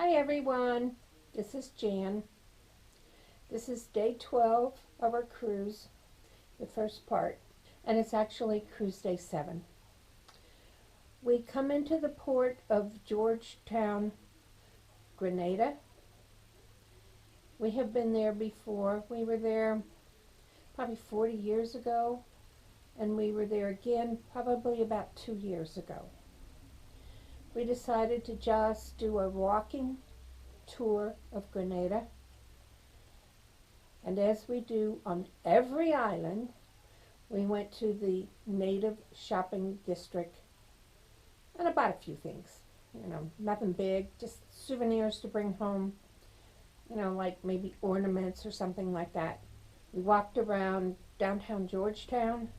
Hi everyone, this is Jan. This is day 12 of our cruise, the first part, and it's actually cruise day 7. We come into the port of Georgetown, Grenada. We have been there before. We were there probably 40 years ago, and we were there again probably about 2 years ago. We decided to just do a walking tour of Grenada, and as we do on every island, we went to the native shopping district and I bought a few things. Nothing big, just souvenirs to bring home, like maybe ornaments or something like that. We walked around downtown Georgetown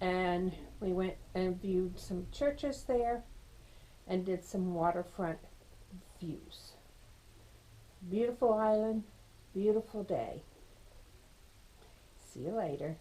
and we went and viewed some churches there and did some waterfront views. Beautiful island, beautiful day. See you later.